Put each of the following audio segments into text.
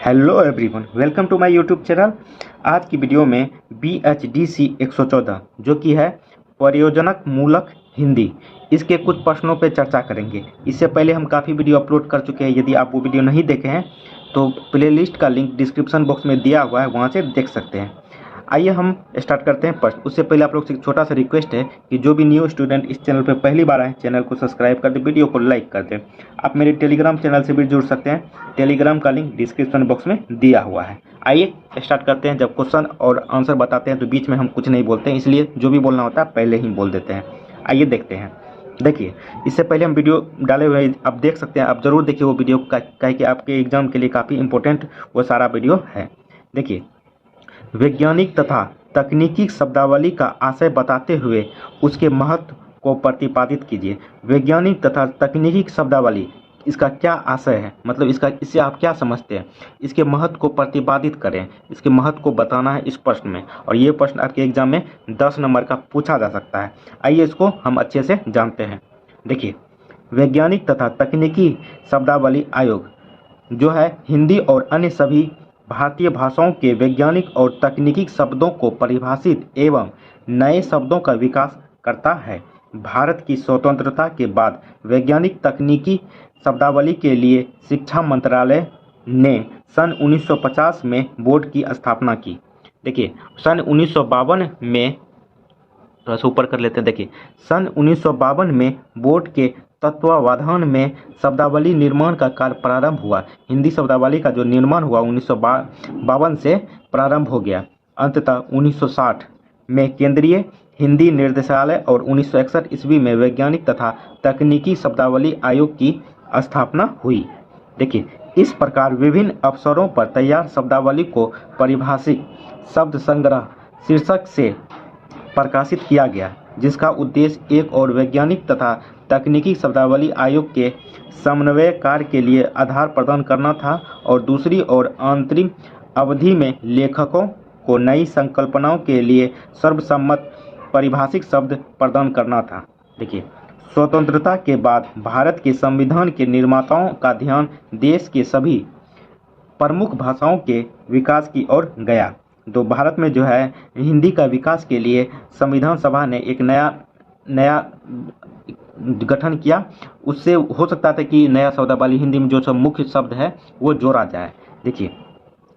Hello everyone, welcome to my YouTube channel. आज की video में BHDC 114 जो कि है प्रयोजनक मूलक हिंदी, इसके कुछ प्रश्नों पे चर्चा करेंगे। इससे पहले हम काफ़ी वीडियो अपलोड कर चुके हैं। यदि आप वो वीडियो नहीं देखे हैं तो प्लेलिस्ट का लिंक डिस्क्रिप्शन बॉक्स में दिया हुआ है, वहाँ से देख सकते हैं। आइए हम स्टार्ट करते हैं प्रश्न। उससे पहले आप लोग से एक छोटा सा रिक्वेस्ट है कि जो भी न्यू स्टूडेंट इस चैनल पर पहली बार आए, चैनल को सब्सक्राइब कर दें, वीडियो को लाइक कर दें। आप मेरे टेलीग्राम चैनल से भी जुड़ सकते हैं, टेलीग्राम का लिंक डिस्क्रिप्शन बॉक्स में दिया हुआ है। आइए स्टार्ट करते हैं। जब क्वेश्चन और आंसर बताते हैं तो बीच में हम कुछ नहीं बोलते हैं, इसलिए जो भी बोलना होता है पहले ही बोल देते हैं। आइए देखते हैं। देखिए, इससे पहले हम वीडियो डाले हुए हैं, आप देख सकते हैं। आप ज़रूर देखिए वो वीडियो, काहे कि आपके एग्जाम के लिए काफ़ी इंपॉर्टेंट वो सारा वीडियो है। देखिए, वैज्ञानिक तथा तकनीकी शब्दावली का आशय बताते हुए उसके महत्व को प्रतिपादित कीजिए। वैज्ञानिक तथा तकनीकी शब्दावली, इसका क्या आशय है, मतलब इससे आप क्या समझते हैं, इसके महत्व को प्रतिपादित करें, इसके महत्व को बताना है इस प्रश्न में। और ये प्रश्न आपके एग्जाम में 10 नंबर का पूछा जा सकता है। आइए इसको हम अच्छे से जानते हैं। देखिए, वैज्ञानिक तथा तकनीकी शब्दावली आयोग जो है हिंदी और अन्य सभी भारतीय भाषाओं के वैज्ञानिक और तकनीकी शब्दों को परिभाषित एवं नए शब्दों का विकास करता है। भारत की स्वतंत्रता के बाद वैज्ञानिक तकनीकी शब्दावली के लिए शिक्षा मंत्रालय ने सन 1950 में बोर्ड की स्थापना की। देखिए, सन 1952 में, थोड़ा सा ऊपर कर लेते हैं। देखिए, सन 1952 में बोर्ड के तत्वावधान में शब्दावली निर्माण का कार्य प्रारंभ हुआ। हिंदी शब्दावली का जो निर्माण हुआ 1952 से प्रारंभ हो गया। अंततः 1960 में केंद्रीय हिंदी निर्देशालय और 1961 ईस्वी में वैज्ञानिक तथा तकनीकी शब्दावली आयोग की स्थापना हुई। देखिए, इस प्रकार विभिन्न अवसरों पर तैयार शब्दावली को परिभाषित शब्द संग्रह शीर्षक से प्रकाशित किया गया, जिसका उद्देश्य एक और वैज्ञानिक तथा तकनीकी शब्दावली आयोग के समन्वय कार्य के लिए आधार प्रदान करना था और दूसरी ओर अंतरिम अवधि में लेखकों को नई संकल्पनाओं के लिए सर्वसम्मत परिभाषित शब्द प्रदान करना था। देखिए, स्वतंत्रता के बाद भारत के संविधान के निर्माताओं का ध्यान देश के सभी प्रमुख भाषाओं के विकास की ओर गया। तो भारत में जो है हिंदी का विकास के लिए संविधान सभा ने एक नया गठन किया। उससे हो सकता था कि नया शब्दावली हिंदी में जो सब मुख्य शब्द है वो जोड़ा जाए। देखिए,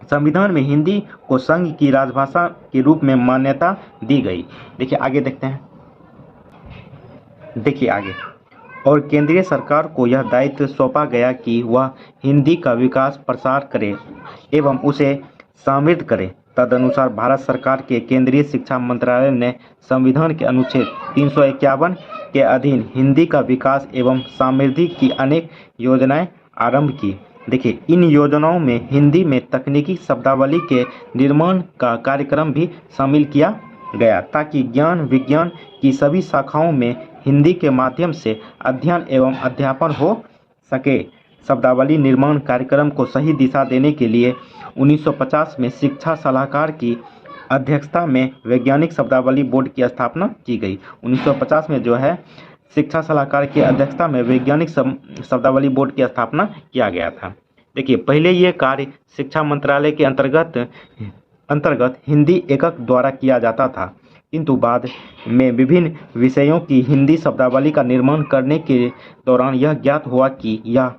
संविधान में हिंदी को संघ की राजभाषा के रूप में मान्यता दी गई। देखिए आगे देखते हैं। देखिए आगे, और केंद्रीय सरकार को यह दायित्व सौंपा गया कि वह हिंदी का विकास प्रसार करे एवं उसे समृद्ध करे। तदनुसार भारत सरकार के केंद्रीय शिक्षा मंत्रालय ने संविधान के अनुच्छेद 351 के अधीन हिंदी का विकास एवं समृद्धि की अनेक योजनाएं आरंभ की। देखिए, इन योजनाओं में हिंदी में तकनीकी शब्दावली के निर्माण का कार्यक्रम भी शामिल किया गया, ताकि ज्ञान विज्ञान की सभी शाखाओं में हिंदी के माध्यम से अध्ययन एवं अध्यापन हो सके। शब्दावली निर्माण कार्यक्रम को सही दिशा देने के लिए 1950 में शिक्षा सलाहकार की अध्यक्षता में वैज्ञानिक शब्दावली बोर्ड की स्थापना की गई। 1950 में जो है शिक्षा सलाहकार की अध्यक्षता में वैज्ञानिक शब्दावली बोर्ड की स्थापना किया गया था। देखिए, पहले ये कार्य शिक्षा मंत्रालय के अंतर्गत हिंदी एकक द्वारा किया जाता था, किंतु बाद में विभिन्न विषयों की हिंदी शब्दावली का निर्माण करने के दौरान यह ज्ञात हुआ कि यह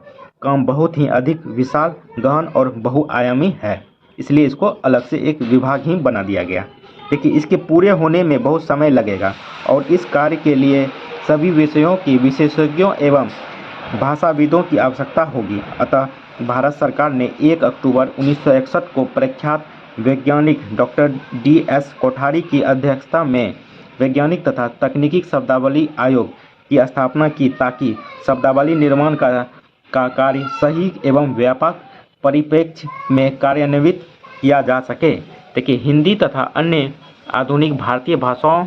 काम बहुत ही अधिक विशाल, गहन और बहुआयामी है, इसलिए इसको अलग से एक विभाग ही बना दिया गया। देखिए, इसके पूरे होने में बहुत समय लगेगा और इस कार्य के लिए सभी विषयों की विशेषज्ञों एवं भाषाविदों की आवश्यकता होगी। अतः भारत सरकार ने 1 अक्टूबर 1961 को प्रख्यात वैज्ञानिक डॉक्टर DS कोठारी की अध्यक्षता में वैज्ञानिक तथा तकनीकी शब्दावली आयोग की स्थापना की, ताकि शब्दावली निर्माण का कार्य सही एवं व्यापक परिप्रेक्ष्य में कार्यान्वित किया जा सके। देखिए, हिंदी तथा अन्य आधुनिक भारतीय भाषाओं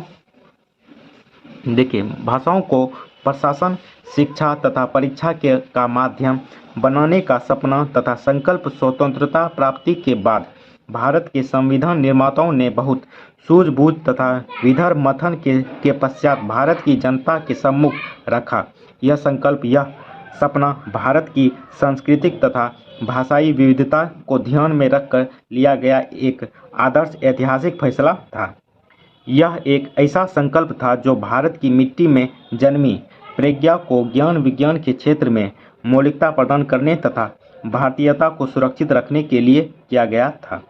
को प्रशासन, शिक्षा तथा परीक्षा का माध्यम बनाने का सपना तथा संकल्प स्वतंत्रता प्राप्ति के बाद भारत के संविधान निर्माताओं ने बहुत सूझबूझ तथा विधर मथन के पश्चात भारत की जनता के सम्मुख रखा। यह संकल्प यह सपना भारत की सांस्कृतिक तथा भाषाई विविधता को ध्यान में रखकर लिया गया एक आदर्श ऐतिहासिक फैसला था। यह एक ऐसा संकल्प था जो भारत की मिट्टी में जन्मी प्रज्ञा को ज्ञान विज्ञान के क्षेत्र में मौलिकता प्रदान करने तथा भारतीयता को सुरक्षित रखने के लिए किया गया था।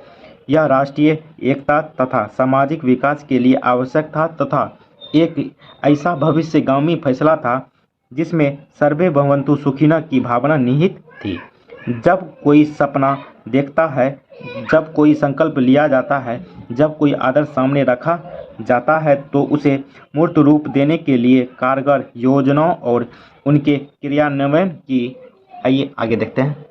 यह राष्ट्रीय एकता तथा सामाजिक विकास के लिए आवश्यक था तथा एक ऐसा भविष्यगामी फैसला था जिसमें सर्वे भवन्तु सुखिनः की भावना निहित थी। जब कोई सपना देखता है, जब कोई संकल्प लिया जाता है, जब कोई आदर्श सामने रखा जाता है तो उसे मूर्त रूप देने के लिए कारगर योजनाओं और उनके क्रियान्वयन की आइए आगे देखते हैं।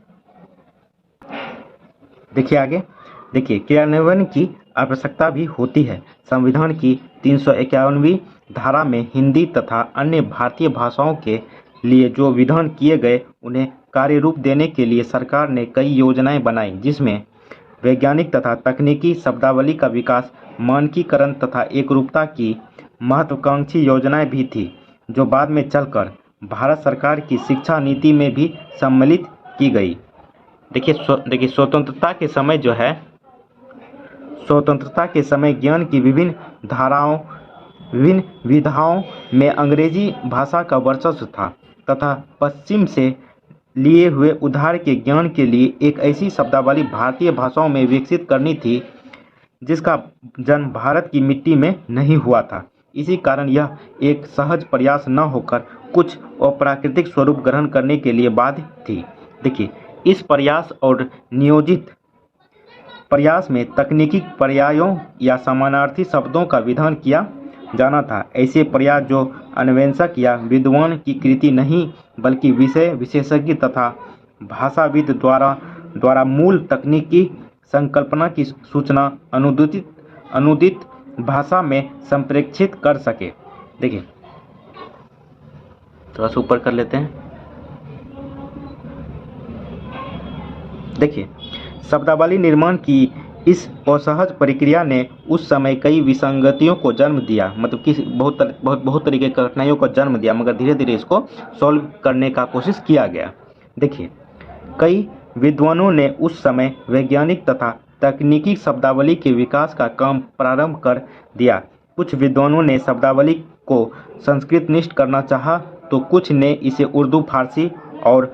देखिए क्रियान्वयन की आवश्यकता भी होती है। संविधान की 351वीं धारा में हिंदी तथा अन्य भारतीय भाषाओं के लिए जो विधान किए गए उन्हें कार्य रूप देने के लिए सरकार ने कई योजनाएं बनाई, जिसमें वैज्ञानिक तथा तकनीकी शब्दावली का विकास, मानकीकरण तथा एकरूपता की महत्वाकांक्षी योजनाएं भी थी, जो बाद में चलकर भारत सरकार की शिक्षा नीति में भी सम्मिलित की गई। देखिए स्वतंत्रता के समय ज्ञान की विभिन्न विधाओं में अंग्रेजी भाषा का वर्चस्व था तथा पश्चिम से लिए हुए उधार के ज्ञान के लिए एक ऐसी शब्दावली भारतीय भाषाओं में विकसित करनी थी जिसका जन्म भारत की मिट्टी में नहीं हुआ था। इसी कारण यह एक सहज प्रयास न होकर कुछ अप्राकृतिक स्वरूप ग्रहण करने के लिए बाध्य थी। देखिए इस प्रयास और नियोजित प्रयास में तकनीकी पर्यायों या समानार्थी शब्दों का विधान किया जाना था। ऐसे प्रयास जो अन्वेषक या विद्वान की कृति नहीं बल्कि विषय विशेषज्ञ तथा भाषाविद द्वारा मूल तकनीकी संकल्पना की सूचना अनुदित भाषा में संप्रेषित कर सके। देखिए थोड़ा सा ऊपर कर लेते हैं। देखिए शब्दावली निर्माण की इस असहज प्रक्रिया ने उस समय कई विसंगतियों को जन्म दिया, मतलब कि बहुत तरीके की कठिनाइयों को जन्म दिया, मगर धीरे धीरे इसको सॉल्व करने का कोशिश किया गया। देखिए कई विद्वानों ने उस समय वैज्ञानिक तथा तकनीकी शब्दावली के विकास का काम प्रारंभ कर दिया। कुछ विद्वानों ने शब्दावली को संस्कृतनिष्ठ करना चाहा तो कुछ ने इसे उर्दू, फारसी और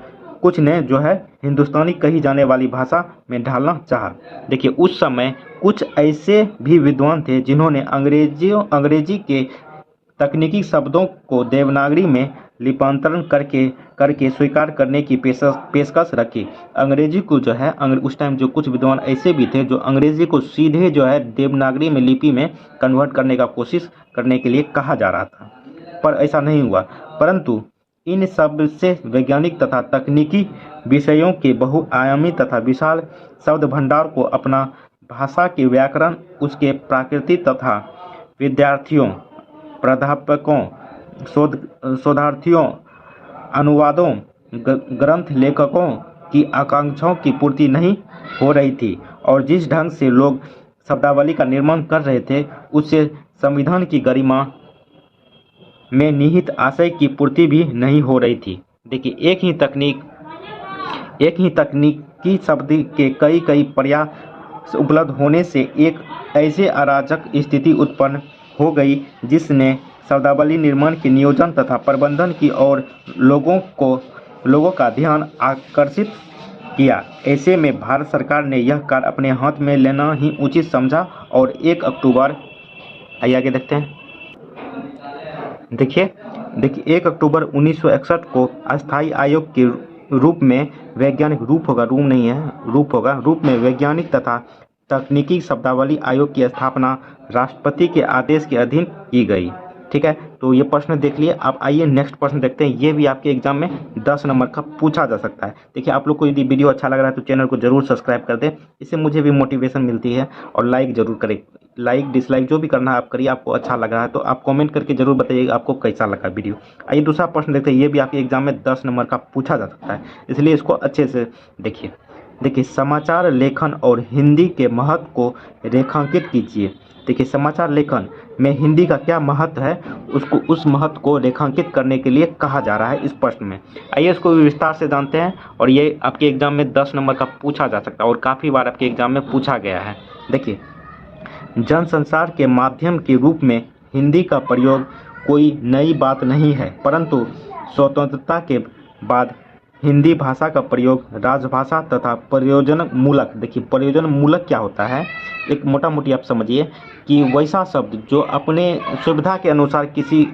कुछ ने जो है हिंदुस्तानी कही जाने वाली भाषा में ढालना चाहा। देखिए उस समय कुछ ऐसे भी विद्वान थे जिन्होंने अंग्रेजी के तकनीकी शब्दों को देवनागरी में लिपांतरण करके स्वीकार करने की पेशकश रखी। अंग्रेजी को जो है उस टाइम जो कुछ विद्वान ऐसे भी थे जो अंग्रेजी को सीधे जो है देवनागरी में लिपि में कन्वर्ट करने का कोशिश करने के लिए कहा जा रहा था, पर ऐसा नहीं हुआ। परंतु इन सब से वैज्ञानिक तथा तकनीकी विषयों के बहुआयामी तथा विशाल शब्द भंडार को अपना भाषा के व्याकरण, उसके प्रकृति तथा विद्यार्थियों, प्राध्यापकों, शोधार्थियों, अनुवादों, ग्रंथ लेखकों की आकांक्षाओं की पूर्ति नहीं हो रही थी और जिस ढंग से लोग शब्दावली का निर्माण कर रहे थे उससे संविधान की गरिमा में निहित आशय की पूर्ति भी नहीं हो रही थी। देखिए एक ही तकनीकी शब्द के कई प्रयास उपलब्ध होने से एक ऐसे अराजक स्थिति उत्पन्न हो गई जिसने शब्दावली निर्माण के नियोजन तथा प्रबंधन की ओर लोगों का ध्यान आकर्षित किया। ऐसे में भारत सरकार ने यह कार्य अपने हाथ में लेना ही उचित समझा और 1 अक्टूबर आगे देखते हैं। देखिए 1 अक्टूबर 1961 को अस्थायी आयोग के रूप में वैज्ञानिक तथा तकनीकी शब्दावली आयोग की स्थापना राष्ट्रपति के आदेश के अधीन की गई। ठीक है, तो ये प्रश्न देख लिए। आप आइए नेक्स्ट प्रश्न देखते हैं। ये भी आपके एग्जाम में 10 नंबर का पूछा जा सकता है। देखिए आप लोग को यदि वीडियो अच्छा लग रहा है तो चैनल को जरूर सब्सक्राइब कर दें, इससे मुझे भी मोटिवेशन मिलती है। और लाइक जरूर करें, लाइक डिसलाइक जो भी करना है आप करिए। आपको अच्छा लग रहा है तो आप कमेंट करके जरूर बताइए आपको कैसा लगा वीडियो। आइए दूसरा प्रश्न देखते हैं। ये भी आपके एग्जाम में 10 नंबर का पूछा जा सकता है, इसलिए इसको अच्छे से देखिए। समाचार लेखन और हिंदी के महत्व को रेखांकित कीजिए। देखिए, समाचार लेखन में हिंदी का क्या महत्व है, उसको उस महत्व को रेखांकित करने के लिए कहा जा रहा है इस प्रश्न में। आइए इसको विस्तार से जानते हैं, और ये आपके एग्जाम में 10 नंबर का पूछा जा सकता है और काफ़ी बार आपके एग्जाम में पूछा गया है। देखिए, जनसंचार के माध्यम के रूप में हिंदी का प्रयोग कोई नई बात नहीं है, परंतु स्वतंत्रता के बाद हिंदी भाषा का प्रयोग राजभाषा तथा प्रयोजन मूलक, देखिए प्रयोजन मूलक क्या होता है, एक मोटा मोटी आप समझिए कि वैसा शब्द जो अपने सुविधा के अनुसार किसी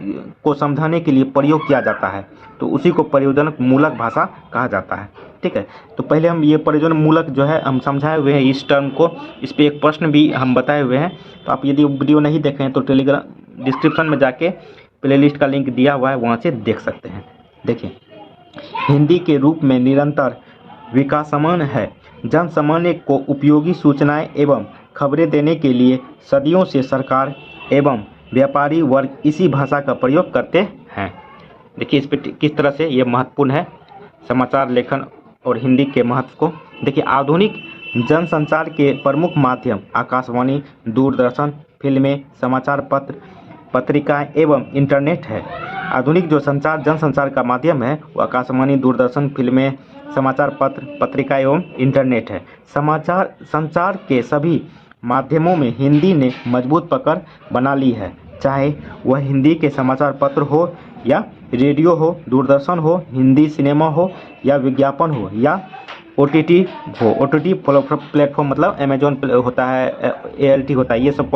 को समझाने के लिए प्रयोग किया जाता है, तो उसी को प्रयोजन मूलक भाषा कहा जाता है। ठीक है, तो पहले हम ये प्रयोजन मूलक जो है हम समझाए हुए हैं इस टर्म को, इस पर एक प्रश्न भी हम बताए हुए हैं। तो आप यदि वीडियो नहीं देखें तो टेलीग्राम डिस्क्रिप्शन में जाके प्लेलिस्ट का लिंक दिया हुआ है, वहाँ से देख सकते हैं। देखिए, हिंदी के रूप में निरंतर विकासमान है। जन सामान्य को उपयोगी सूचनाएं एवं खबरें देने के लिए सदियों से सरकार एवं व्यापारी वर्ग इसी भाषा का प्रयोग करते हैं। देखिए, इस पर किस तरह से ये महत्वपूर्ण है समाचार लेखन और हिंदी के महत्व को। देखिए, आधुनिक जनसंचार के प्रमुख माध्यम आकाशवाणी, दूरदर्शन, फिल्में, समाचार पत्र, पत्रिकाएं एवं इंटरनेट है। आधुनिक जो जनसंचार का माध्यम है वो आकाशवाणी, दूरदर्शन, फिल्में, समाचार पत्र, पत्रिका एवं इंटरनेट है। समाचार संचार के सभी माध्यमों में हिंदी ने मजबूत पकड़ बना ली है, चाहे वह हिंदी के समाचार पत्र हो या रेडियो हो, दूरदर्शन हो, हिंदी सिनेमा हो या विज्ञापन हो या OTT हो। OTT प्लेटफॉर्म मतलब अमेजोन होता है, ALT होता है, ये सब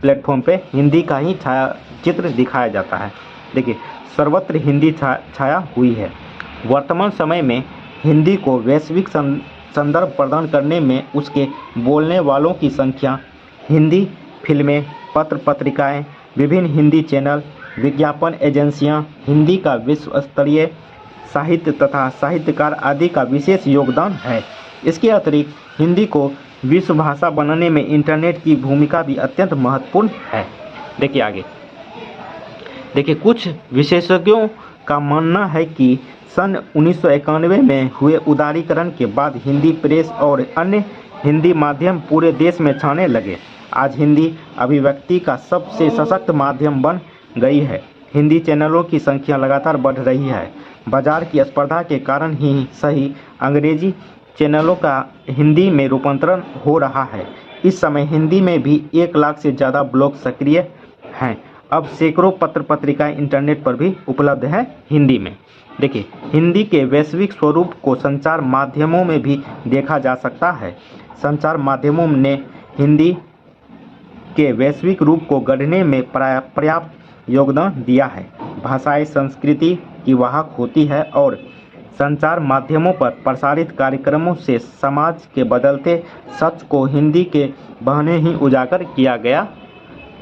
प्लेटफॉर्म पे हिंदी का ही छायाचित्र दिखाया जाता है। देखिए, सर्वत्र हिंदी छाया हुई है। वर्तमान समय में हिंदी को वैश्विक संदर्भ प्रदान करने में उसके बोलने वालों की संख्या, हिंदी फिल्में, पत्र पत्रिकाएं, विभिन्न हिंदी चैनल, विज्ञापन एजेंसियां, हिंदी का विश्व स्तरीय साहित्य तथा साहित्यकार आदि का विशेष योगदान है। इसके अतिरिक्त हिंदी को विश्व भाषा बनाने में इंटरनेट की भूमिका भी अत्यंत महत्वपूर्ण है। देखिए आगे, देखिए कुछ विशेषज्ञों का मानना है कि सन 1991 में हुए उदारीकरण के बाद हिंदी प्रेस और अन्य हिंदी माध्यम पूरे देश में छाने लगे। आज हिंदी अभिव्यक्ति का सबसे सशक्त माध्यम बन गई है। हिंदी चैनलों की संख्या लगातार बढ़ रही है। बाजार की स्पर्धा के कारण ही सही अंग्रेजी चैनलों का हिंदी में रूपांतरण हो रहा है। इस समय हिंदी में भी 1 लाख से ज़्यादा ब्लॉग सक्रिय हैं। अब सैकड़ों पत्र पत्रिकाएं इंटरनेट पर भी उपलब्ध हैं हिंदी में। देखिए, हिंदी के वैश्विक स्वरूप को संचार माध्यमों में भी देखा जा सकता है। संचार माध्यमों ने हिंदी के वैश्विक रूप को गढ़ने में पर्याप्त योगदान दिया है। भाषाएं संस्कृति की वाहक होती है और संचार माध्यमों पर प्रसारित कार्यक्रमों से समाज के बदलते सच को हिंदी के बहाने ही उजागर किया गया।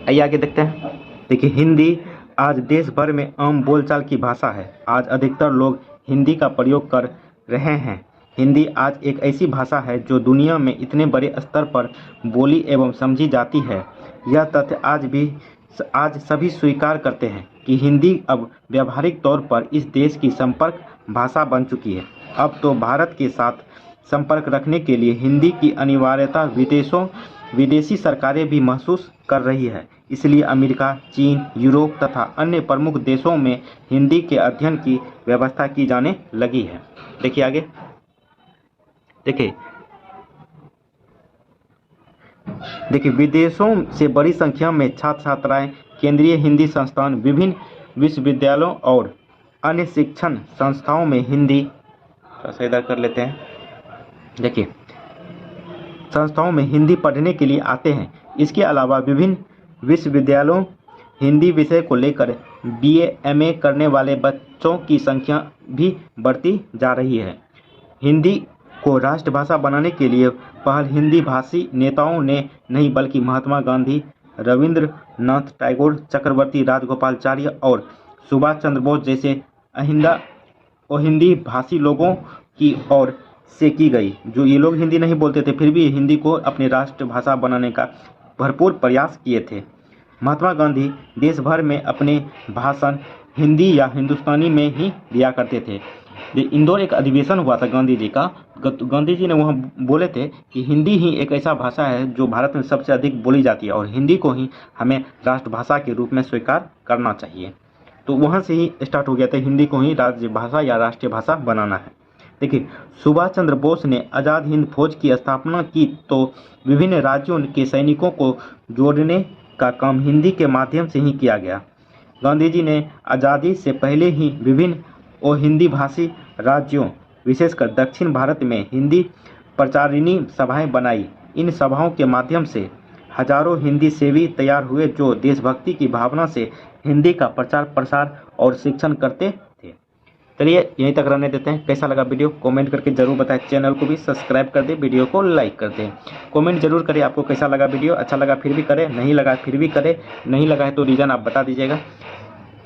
आइए आगे देखते हैं। देखिए, हिंदी आज देश भर में आम बोलचाल की भाषा है। आज अधिकतर लोग हिंदी का प्रयोग कर रहे हैं। हिंदी आज एक ऐसी भाषा है जो दुनिया में इतने बड़े स्तर पर बोली एवं समझी जाती है। यह तथ्य आज सभी स्वीकार करते हैं कि हिंदी अब व्यावहारिक तौर पर इस देश की संपर्क भाषा बन चुकी है। अब तो भारत के साथ संपर्क रखने के लिए हिंदी की अनिवार्यता विदेशी सरकारें भी महसूस कर रही है। इसलिए अमेरिका, चीन, यूरोप तथा अन्य प्रमुख देशों में हिंदी के अध्ययन की व्यवस्था की जाने लगी है। देखिए आगे, देखिए विदेशों से बड़ी संख्या में छात्र छात्राएं केंद्रीय हिंदी संस्थान, विभिन्न विश्वविद्यालयों और अन्य शिक्षण संस्थाओं में हिंदी इधर कर लेते हैं। देखिए, संस्थाओं में हिंदी पढ़ने के लिए आते हैं। इसके अलावा विभिन्न विश्वविद्यालयों हिंदी विषय को लेकर BA MA करने वाले बच्चों की संख्या भी बढ़ती जा रही है। हिंदी को राष्ट्रभाषा बनाने के लिए पहल हिंदी भाषी नेताओं ने नहीं बल्कि महात्मा गांधी, रविंद्रनाथ टैगोर, चक्रवर्ती राजगोपालाचार्य और सुभाष चंद्र बोस जैसे हिंदी भाषी लोगों की ओर से की गई। जो ये लोग हिंदी नहीं बोलते थे फिर भी हिंदी को अपनी राष्ट्रभाषा बनाने का भरपूर प्रयास किए थे। महात्मा गांधी देश भर में अपने भाषण हिंदी या हिंदुस्तानी में ही दिया करते थे। इंदौर एक अधिवेशन हुआ था गांधी जी का। गांधी जी ने वहाँ बोले थे कि हिंदी ही एक ऐसा भाषा है जो भारत में सबसे अधिक बोली जाती है और हिंदी को ही हमें राष्ट्रभाषा के रूप में स्वीकार करना चाहिए। तो वहाँ से ही स्टार्ट हो गया था, हिंदी को ही राज्य भाषा या राष्ट्रीय भाषा बनाना है। देखिए, सुभाष चंद्र बोस ने आज़ाद हिंद फौज की स्थापना की तो विभिन्न राज्यों के सैनिकों को जोड़ने का काम हिंदी के माध्यम से ही किया गया। गांधी जी ने आज़ादी से पहले ही विभिन्न और हिंदी भाषी राज्यों, विशेषकर दक्षिण भारत में हिंदी प्रचारिणी सभाएं बनाई। इन सभाओं के माध्यम से हजारों हिंदी सेवी तैयार हुए जो देशभक्ति की भावना से हिंदी का प्रचार प्रसार और शिक्षण करते थे। चलिए यहीं तक रहने देते हैं। कैसा लगा वीडियो कमेंट करके जरूर बताएं। चैनल को भी सब्सक्राइब कर दें, वीडियो को लाइक कर दें। कमेंट जरूर करें आपको कैसा लगा वीडियो, अच्छा लगा फिर भी करें, नहीं लगा फिर भी करें, नहीं लगा है तो रीज़न आप बता दीजिएगा।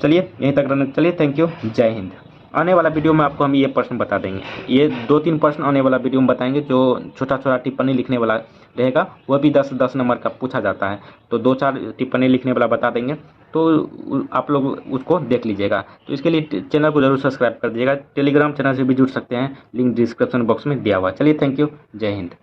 चलिए यहीं तक रहने, चलिए थैंक यू, जय हिंद। आने वाला वीडियो में आपको हम ये प्रश्न बता देंगे, ये 2-3 प्रश्न आने वाला वीडियो में बताएंगे। जो छोटा छोटा टिप्पणी लिखने वाला रहेगा वह भी 10-10 नंबर का पूछा जाता है, तो 2-4 टिप्पणी लिखने वाला बता देंगे, तो आप लोग उसको देख लीजिएगा। तो इसके लिए चैनल को जरूर सब्सक्राइब कर दीजिएगा। टेलीग्राम चैनल से भी जुड़ सकते हैं, लिंक डिस्क्रिप्शन बॉक्स में दिया हुआ। चलिए थैंक यू, जय हिंद।